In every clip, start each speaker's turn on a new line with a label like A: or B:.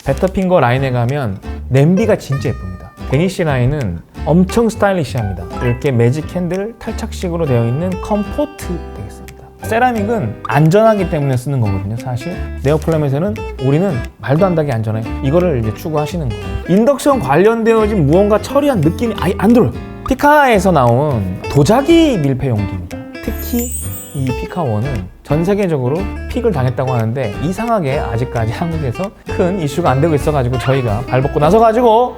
A: 베터핑거 라인에 가면 냄비가 진짜 예쁩니다. 데니쉬 라인은 엄청 스타일리시합니다. 이렇게 매직 캔들 탈착식으로 되어 있는 컴포트 되겠습니다. 세라믹은 안전하기 때문에 쓰는 거거든요. 사실 네오플램에서는 우리는 말도 안 되게 안전해. 이거를 이제 추구하시는 거예요. 인덕션 관련되어진 무언가 처리한 느낌이 아예 안 들어요. 피카에서 나온 도자기 밀폐 용기입니다. 특히 이 피카1은 전 세계적으로 픽을 당했다고 하는데 이상하게 아직까지 한국에서 큰 이슈가 안 되고 있어가지고 저희가 발벗고 나서가지고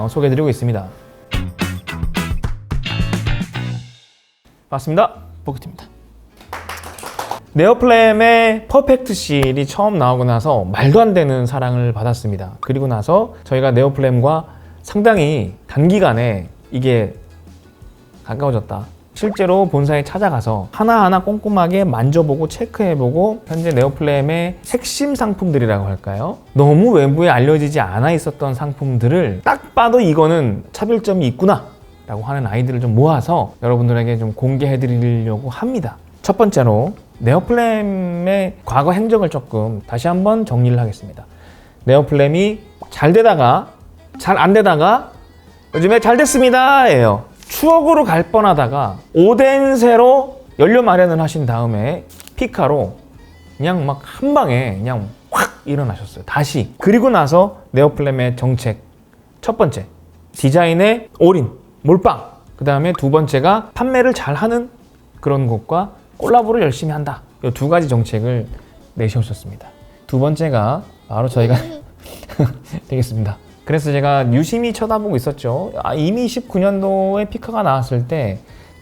A: 소개해드리고 있습니다. 반갑습니다. 포크티입니다. 네오플램의 퍼펙트 실이 처음 나오고 나서 말도 안 되는 사랑을 받았습니다. 그리고 나서 저희가 네오플램과 상당히 단기간에 이게 가까워졌다. 실제로 본사에 찾아가서 하나하나 꼼꼼하게 만져보고 체크해보고 현재 네오플램의 핵심 상품들이라고 할까요? 너무 외부에 알려지지 않아 있었던 상품들을 딱 봐도 이거는 차별점이 있구나 라고 하는 아이들을 좀 모아서 여러분들에게 좀 공개해드리려고 합니다. 첫 번째로 네오플램의 과거 행적을 조금 다시 한번 정리를 하겠습니다. 네오플램이 잘 되다가 잘 안 되다가 요즘에 잘 됐습니다 예요. 추억으로 갈 뻔하다가 오덴세로 연료 마련을 하신 다음에 피카로 그냥 막 한 방에 그냥 확 일어나셨어요. 다시. 그리고 나서 네오플램의 정책 첫 번째 디자인의 올인, 몰빵. 그 다음에 두 번째가 판매를 잘하는 그런 곳과 콜라보를 열심히 한다. 이 두 가지 정책을 내세우셨습니다. 두 번째가 바로 저희가 되겠습니다. 그래서 제가 유심히 쳐다보고 있었죠. 이미 19년도에 피카가 나왔을 때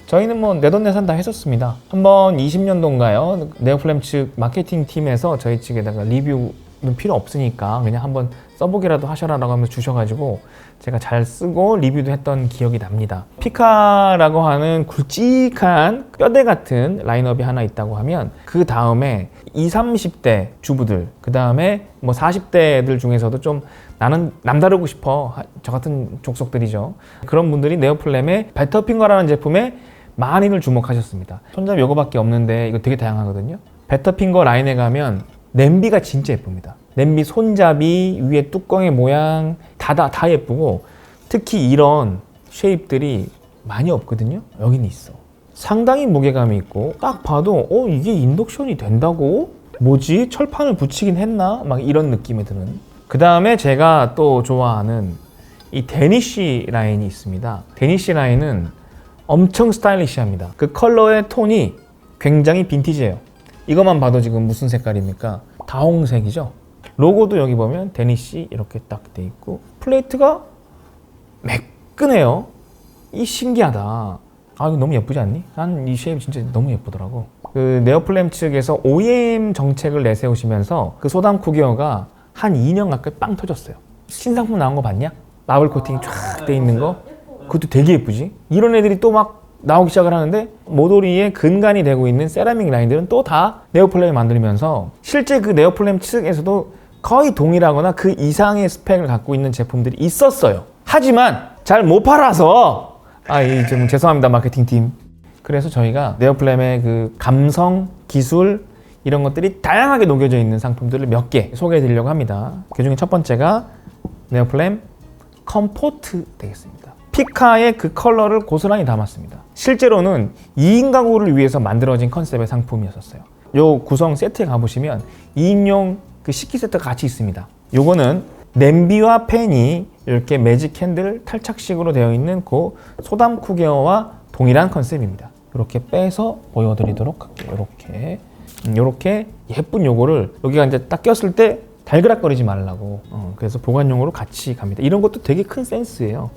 A: 저희는 뭐 내돈내산 다 했었습니다. 한번 20년도인가요? 네오플램 측 마케팅 팀에서 저희 측에다가 리뷰는 필요 없으니까 그냥 한번 써보기라도 하셔라라고 하면서 주셔가지고 제가 잘 쓰고 리뷰도 했던 기억이 납니다. 피카라고 하는 굵직한 뼈대 같은 라인업이 하나 있다고 하면 그 다음에 20, 30대 주부들, 그 다음에 뭐 40대들 중에서도 좀 나는 남다르고 싶어, 저 같은 족속들이죠. 그런 분들이 네오플램의 베터핑거라는 제품에 많이들 주목하셨습니다. 손잡이 요거밖에 없는데 이거 되게 다양하거든요. 베터핑거 라인에 가면 냄비가 진짜 예쁩니다. 냄비 손잡이, 위에 뚜껑의 모양 다 예쁘고 특히 이런 쉐입들이 많이 없거든요. 여기는 있어. 상당히 무게감이 있고 딱 봐도 이게 인덕션이 된다고? 뭐지? 철판을 붙이긴 했나? 막 이런 느낌이 드는. 그 다음에 제가 또 좋아하는 이 데니쉬 라인이 있습니다. 데니쉬 라인은 엄청 스타일리시합니다. 그 컬러의 톤이 굉장히 빈티지해요. 이것만 봐도 지금 무슨 색깔입니까? 다홍색이죠? 로고도 여기 보면 데니쉬 이렇게 딱 돼 있고 플레이트가 매끈해요. 이 신기하다. 이거 너무 예쁘지 않니? 난 이 쉐입 진짜 너무 예쁘더라고. 그 네오플램 측에서 OEM 정책을 내세우시면서 그 소담 쿠기어가 한 2년 가까이 빵 터졌어요. 신상품 나온 거 봤냐? 마블 코팅이 쫙 돼 있는 거. 그것도 되게 예쁘지? 이런 애들이 또 막 나오기 시작을 하는데 모조리의 근간이 되고 있는 세라믹 라인들은 또 다 네오플램이 만들면서 실제 그 네오플램 측에서도 거의 동일하거나 그 이상의 스펙을 갖고 있는 제품들이 있었어요. 하지만 잘 못 팔아서 좀 죄송합니다 마케팅팀. 그래서 저희가 네오플램의 그 감성, 기술 이런 것들이 다양하게 녹여져 있는 상품들을 몇 개 소개해 드리려고 합니다. 그 중에 첫 번째가 네오플램 컴포트 되겠습니다. 피카의 그 컬러를 고스란히 담았습니다. 실제로는 2인 가구를 위해서 만들어진 컨셉의 상품이었어요. 요 구성 세트에 가보시면 2인용 그 식기 세트가 같이 있습니다. 요거는 냄비와 팬이 이렇게 매직 캔들 탈착식으로 되어 있는 그 소담 쿠게어와 동일한 컨셉입니다. 이렇게 빼서 보여드리도록 할게요. 이렇게 예쁜 요거를 여기가 이제 딱 꼈을 때 달그락거리지 말라고 그래서 보관용으로 같이 갑니다. 이런 것도 되게 큰 센스예요.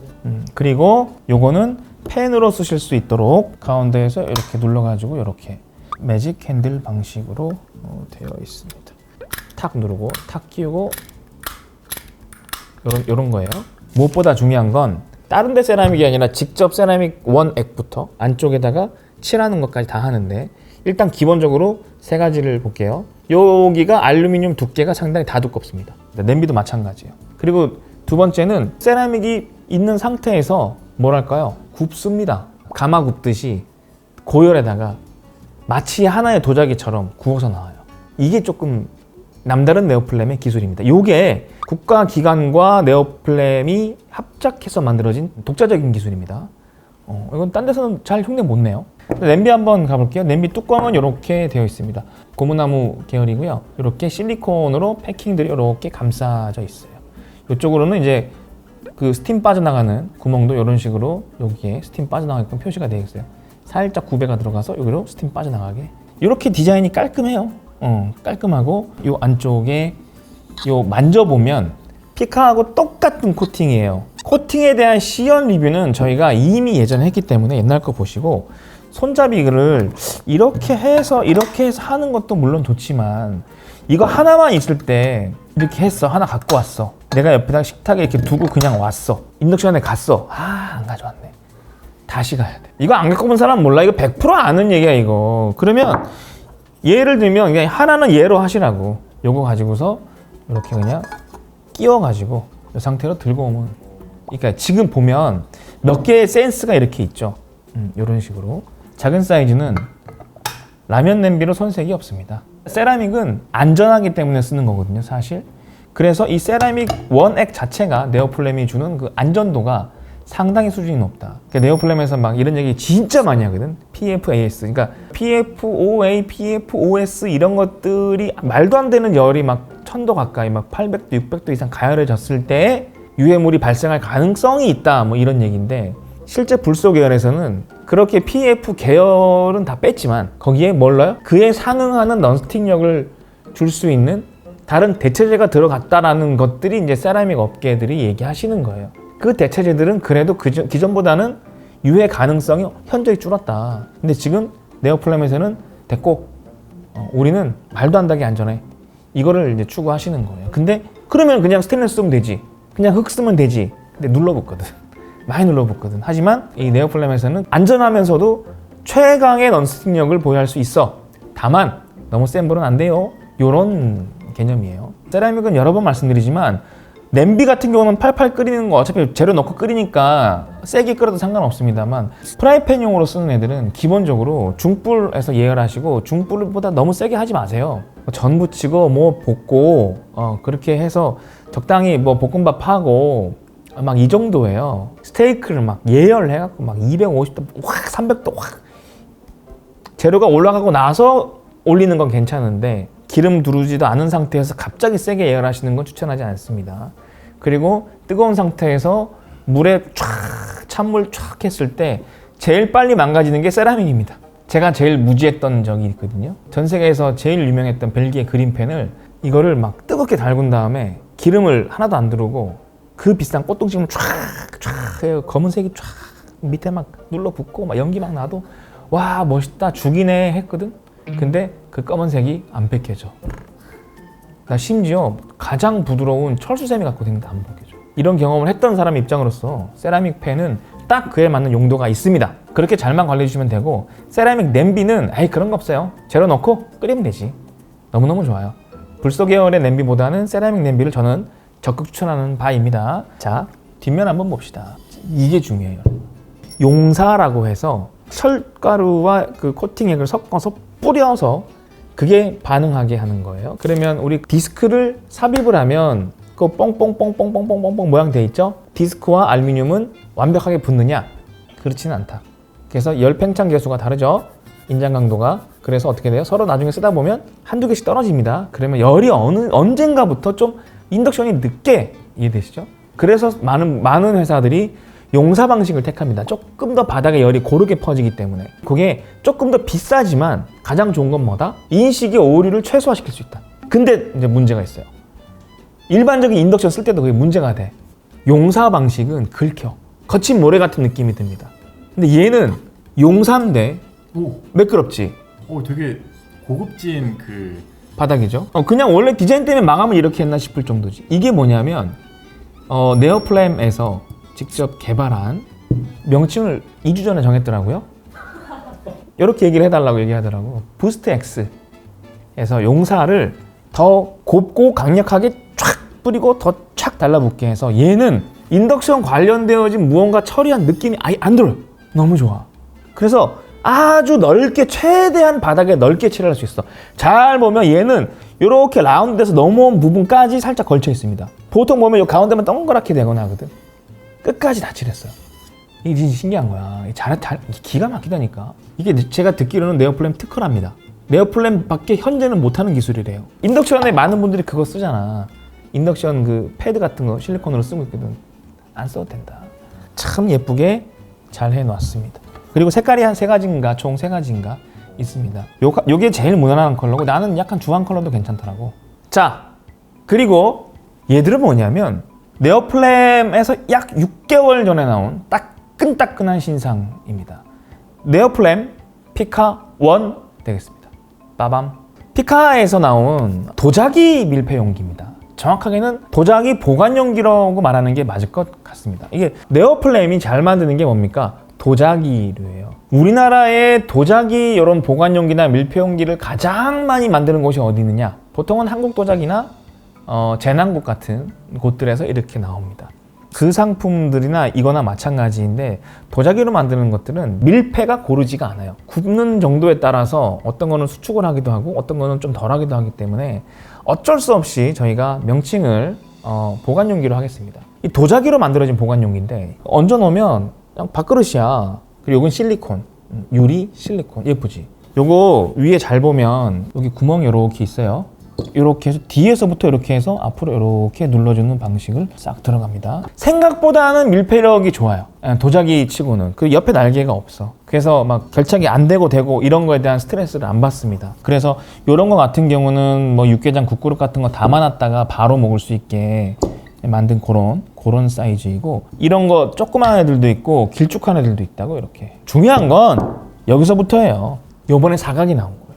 A: 그리고 요거는 펜으로 쓰실 수 있도록 가운데에서 이렇게 눌러가지고 이렇게 매직 캔들 방식으로 되어 있습니다. 탁 누르고 탁 끼우고 요런 거예요. 무엇보다 중요한 건 다른 데 세라믹이 아니라 직접 세라믹 원액부터 안쪽에다가 칠하는 것까지 다 하는데 일단 기본적으로 세 가지를 볼게요. 여기가 알루미늄 두께가 상당히 다 두껍습니다. 냄비도 마찬가지예요. 그리고 두 번째는 세라믹이 있는 상태에서 뭐랄까요? 굽습니다. 가마 굽듯이 고열에다가 마치 하나의 도자기처럼 구워서 나와요. 이게 조금 남다른 네오플램의 기술입니다. 이게 국가기관과 네오플램이 합작해서 만들어진 독자적인 기술입니다. 이건 딴 데서는 잘 흉내 못 내요. 냄비 한번 가볼게요. 냄비 뚜껑은 이렇게 되어 있습니다. 고무나무 계열이고요. 이렇게 실리콘으로 패킹들이 이렇게 감싸져 있어요. 이쪽으로는 이제 그 스팀 빠져나가는 구멍도 이런 식으로 여기에 스팀 빠져나가게끔 표시가 되어 있어요. 살짝 구배가 들어가서 여기로 스팀 빠져나가게. 이렇게 디자인이 깔끔해요. 깔끔하고 이 안쪽에 요 만져보면 피카하고 똑같은 코팅이에요. 코팅에 대한 시연 리뷰는 저희가 이미 예전에 했기 때문에 옛날 거 보시고, 손잡이를 이렇게 해서 하는 것도 물론 좋지만 이거 하나만 있을 때 이렇게 했어. 하나 갖고 왔어. 내가 옆에다 식탁에 이렇게 두고 그냥 왔어. 인덕션에 갔어. 안 가져왔네. 다시 가야 돼. 이거 안 갖고 본 사람 몰라. 이거 100% 아는 얘기야 이거. 그러면 예를 들면 그냥 하나는 예로 하시라고. 요거 가지고서 이렇게 그냥 끼워가지고 이 상태로 들고 오면, 그러니까 지금 보면 몇 개의 센스가 이렇게 있죠. 이런 식으로 작은 사이즈는 라면 냄비로 손색이 없습니다. 세라믹은 안전하기 때문에 쓰는 거거든요, 사실. 그래서 이 세라믹 원액 자체가 네오플램이 주는 그 안전도가 상당히 수준이 높다. 그러니까 네오플램에서 막 이런 얘기 진짜 많이 하거든. PFAS, 그러니까 PFOA, PFOS 이런 것들이 말도 안 되는 열이 막 1000도 가까이, 막 800도, 600도 이상 가열해졌을 때 유해물이 발생할 가능성이 있다, 뭐 이런 얘기인데, 실제 불소 계열에서는 그렇게 PF 계열은 다 뺐지만 거기에 뭘 넣어요? 그에 상응하는 넌스틱력을 줄 수 있는 다른 대체제가 들어갔다라는 것들이 이제 세라믹 업계들이 얘기하시는 거예요. 그 대체제들은 그래도 기존보다는 유해 가능성이 현저히 줄었다. 근데 지금 네오플램에서는 됐고, 우리는 말도 안 되게 안전해. 이거를 이제 추구하시는 거예요. 근데 그러면 그냥 스테인리스 쓰면 되지. 그냥 흙 쓰면 되지. 근데 눌러붙거든. 많이 눌러붙거든. 하지만 이 네오플램에서는 안전하면서도 최강의 넌스틱력을 보유할 수 있어. 다만 너무 센 불은 안 돼요. 요런 개념이에요. 세라믹은 여러 번 말씀드리지만 냄비 같은 경우는 팔팔 끓이는 거 어차피 재료 넣고 끓이니까 세게 끓여도 상관없습니다만, 프라이팬용으로 쓰는 애들은 기본적으로 중불에서 예열하시고, 중불보다 너무 세게 하지 마세요. 전 부치고 뭐 볶고 그렇게 해서 적당히 뭐 볶음밥 하고 막 이 정도예요. 스테이크를 막 예열해갖고 막 250도 확 300도 확 재료가 올라가고 나서 올리는 건 괜찮은데, 기름 두르지도 않은 상태에서 갑자기 세게 예열하시는 건 추천하지 않습니다. 그리고 뜨거운 상태에서 물에 찬물 촥 했을 때 제일 빨리 망가지는 게 세라믹입니다. 제가 제일 무지했던 적이 있거든요. 전 세계에서 제일 유명했던 벨기에 그린팬을 이거를 막 뜨겁게 달군 다음에 기름을 하나도 안 두르고 그 비싼 꽃등심을 촥 해요. 검은색이 촥 밑에 막 눌러붙고 막 연기 막 나도 와 멋있다 죽이네 했거든. 근데 그 검은색이 안 벗겨져. 나 심지어 가장 부드러운 철수세미 갖고 다니는데 안 벗겨져. 이런 경험을 했던 사람 입장으로서 세라믹 팬은 딱 그에 맞는 용도가 있습니다. 그렇게 잘만 관리해 주시면 되고, 세라믹 냄비는 에이 그런 거 없어요. 재료 넣고 끓이면 되지. 너무너무 좋아요. 불소 계열의 냄비보다는 세라믹 냄비를 저는 적극 추천하는 바입니다. 자, 뒷면 한번 봅시다. 이게 중요해요. 용사라고 해서 철가루와 그 코팅액을 섞어서 뿌려서 그게 반응하게 하는 거예요. 그러면 우리 디스크를 삽입을 하면 그 뽕뽕뽕뽕뽕뽕뽕 모양 돼 있죠? 디스크와 알루미늄은 완벽하게 붙느냐? 그렇지는 않다. 그래서 열 팽창 계수가 다르죠? 인장 강도가. 그래서 어떻게 돼요? 서로 나중에 쓰다 보면 한두 개씩 떨어집니다. 그러면 열이 언젠가부터 좀 인덕션이 늦게, 이해되시죠? 그래서 많은 회사들이 용사 방식을 택합니다. 조금 더 바닥에 열이 고르게 퍼지기 때문에. 그게 조금 더 비싸지만 가장 좋은 건 뭐다? 인식의 오류를 최소화시킬 수 있다. 근데 이제 문제가 있어요. 일반적인 인덕션 쓸 때도 그게 문제가 돼. 용사 방식은 긁혀. 거친 모래 같은 느낌이 듭니다. 근데 얘는 용사인데 매끄럽지?
B: 되게 고급진 그
A: 바닥이죠. 그냥 원래 디자인 때문에 망하면 이렇게 했나 싶을 정도지. 이게 뭐냐면 네오플램에서 직접 개발한, 명칭을 2주 전에 정했더라고요. 이렇게 얘기를 해달라고 얘기하더라고. 부스트 X에서 용사를 더 곱고 강력하게 촥 뿌리고 더 촥 달라붙게 해서 얘는 인덕션 관련되어진 무언가 처리한 느낌이 아예 안 들어요. 너무 좋아. 그래서 아주 넓게, 최대한 바닥에 넓게 칠할 수 있어. 잘 보면 얘는 이렇게 라운드돼서 넘어온 부분까지 살짝 걸쳐 있습니다. 보통 보면 이 가운데만 동그랗게 되거나 하거든. 끝까지 다 칠했어요. 이게 진짜 신기한 거야. 기가 막히다니까. 이게 제가 듣기로는 네오플램 특허랍니다. 네오플램밖에 현재는 못하는 기술이래요. 인덕션에 많은 분들이 그거 쓰잖아. 인덕션 그 패드 같은 거 실리콘으로 쓰고 있거든. 안 써도 된다. 참 예쁘게 잘 해놨습니다. 그리고 색깔이 한 3가지인가 총 3가지인가 있습니다. 요게 제일 무난한 컬러고 나는 약간 주황 컬러도 괜찮더라고. 자, 그리고 얘들은 뭐냐면 네오플램에서 약 6개월 전에 나온 따끈따끈한 신상입니다. 네오플램 피카 1 되겠습니다. 빠밤. 피카에서 나온 도자기 밀폐 용기입니다. 정확하게는 도자기 보관 용기라고 말하는 게 맞을 것 같습니다. 이게 네오플램이 잘 만드는 게 뭡니까? 도자기류예요. 우리나라의 도자기 이런 보관 용기나 밀폐 용기를 가장 많이 만드는 곳이 어디 있느냐? 보통은 한국 도자기나 제남국 같은 곳들에서 이렇게 나옵니다. 그 상품들이나 이거나 마찬가지인데 도자기로 만드는 것들은 밀폐가 고르지가 않아요. 굽는 정도에 따라서 어떤 거는 수축을 하기도 하고 어떤 거는 좀 덜 하기도 하기 때문에 어쩔 수 없이 저희가 명칭을 보관 용기로 하겠습니다. 이 도자기로 만들어진 보관 용기인데 얹어 놓으면 그냥 밥그릇이야. 그리고 이건 실리콘, 유리 실리콘. 예쁘지? 요거 위에 잘 보면 여기 구멍이 이렇게 있어요. 이렇게 해서 뒤에서부터 이렇게 해서 앞으로 이렇게 눌러주는 방식을 싹 들어갑니다. 생각보다는 밀폐력이 좋아요. 도자기 치고는. 그 옆에 날개가 없어. 그래서 막 결착이 안 되고 이런 거에 대한 스트레스를 안 받습니다. 그래서 이런 거 같은 경우는 뭐 육개장 국그릇 같은 거 담아놨다가 바로 먹을 수 있게 만든 그런 사이즈이고, 이런 거 조그만 애들도 있고 길쭉한 애들도 있다고. 이렇게 중요한 건 여기서부터예요. 요번에 사각이 나온 거예요.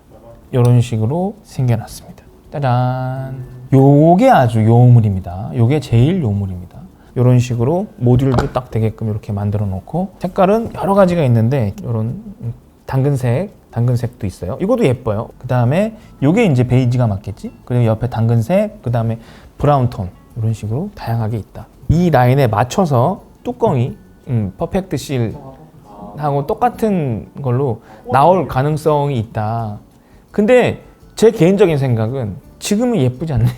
A: 이런 식으로 생겨났습니다. 짜잔. 요게 아주 요물입니다. 요게 제일 요물입니다. 이런 식으로 모듈도 딱 되게끔 이렇게 만들어 놓고, 색깔은 여러 가지가 있는데 이런 당근색도 있어요. 이것도 예뻐요. 그 다음에 요게 이제 베이지가 맞겠지? 그리고 옆에 당근색, 그 다음에 브라운 톤, 이런 식으로 다양하게 있다. 이 라인에 맞춰서 뚜껑이 퍼펙트 실하고 똑같은 걸로 나올 가능성이 있다. 근데 제 개인적인 생각은 지금은 예쁘지 않니?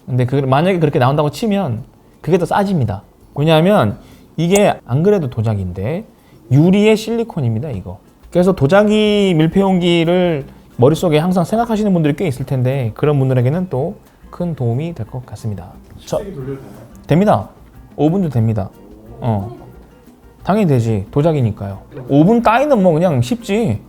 A: 근데 만약에 그렇게 나온다고 치면 그게 더 싸집니다. 왜냐하면 이게 안 그래도 도자기인데 유리의 실리콘입니다, 이거. 그래서 도자기 밀폐용기를 머릿속에 항상 생각하시는 분들이 꽤 있을 텐데 그런 분들에게는 또 큰 도움이 될 것 같습니다.
B: 식세기 돌려도 되나요?
A: 됩니다. 오븐도 됩니다. 당연히 되지. 도자기니까요. 오븐 따위는 뭐 그냥 쉽지.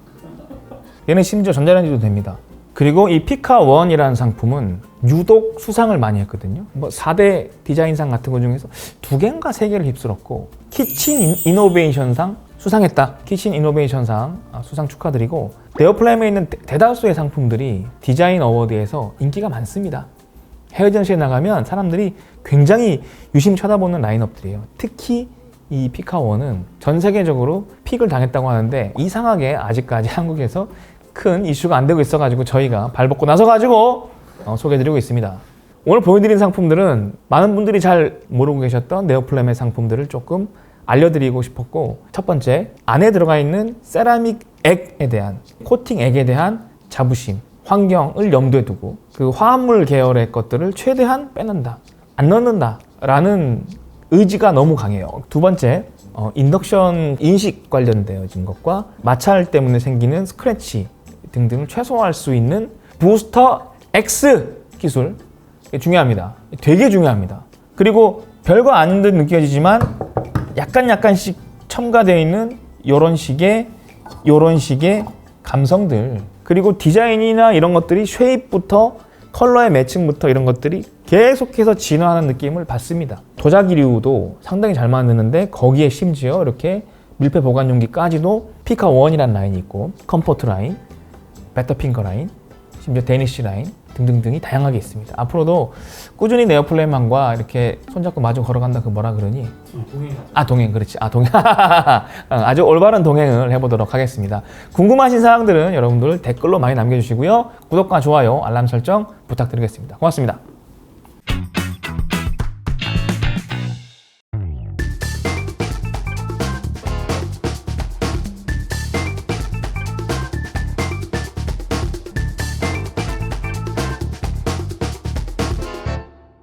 A: 얘는 심지어 전자레인지도 됩니다. 그리고 이 피카1이라는 상품은 유독 수상을 많이 했거든요. 뭐 4대 디자인상 같은 거 중에서 2개인가 3개를 휩쓸었고, 키친 이노베이션상 수상했다. 키친 이노베이션상 수상 축하드리고, 네오플램에 있는 대다수의 상품들이 디자인 어워드에서 인기가 많습니다. 해외 전시에 나가면 사람들이 굉장히 유심히 쳐다보는 라인업들이에요. 특히 이 피카1은 전 세계적으로 픽을 당했다고 하는데 이상하게 아직까지 한국에서 큰 이슈가 안 되고 있어가지고 저희가 발벗고 나서가지고 소개해드리고 있습니다. 오늘 보여드린 상품들은 많은 분들이 잘 모르고 계셨던 네오플램의 상품들을 조금 알려드리고 싶었고, 첫 번째, 안에 들어가 있는 세라믹 액에 대한, 코팅 액에 대한 자부심, 환경을 염두에 두고 그 화합물 계열의 것들을 최대한 빼놓는다, 안 넣는다 라는 의지가 너무 강해요. 두 번째, 인덕션 인식 관련되어진 것과 마찰 때문에 생기는 스크래치 등등을 최소화할 수 있는 부스터 X 기술, 중요합니다. 되게 중요합니다. 그리고 별거 아닌 듯 느껴지지만 약간씩 첨가되어 있는 이런 식의 감성들, 그리고 디자인이나 이런 것들이 쉐입부터 컬러의 매칭부터 이런 것들이 계속해서 진화하는 느낌을 받습니다. 도자기류도 상당히 잘 만드는데 거기에 심지어 이렇게 밀폐 보관 용기까지도 피카1이라는 라인이 있고, 컴포트 라인, 베터핑거 라인, 심지어 데니쉬 라인 등등등이 다양하게 있습니다. 앞으로도 꾸준히 네오플램과 이렇게 손잡고 마주 걸어간다, 그 뭐라 그러니? 동행, 그렇지. 동행. 아주 올바른 동행을 해보도록 하겠습니다. 궁금하신 사항들은 여러분들 댓글로 많이 남겨주시고요. 구독과 좋아요, 알람 설정 부탁드리겠습니다. 고맙습니다.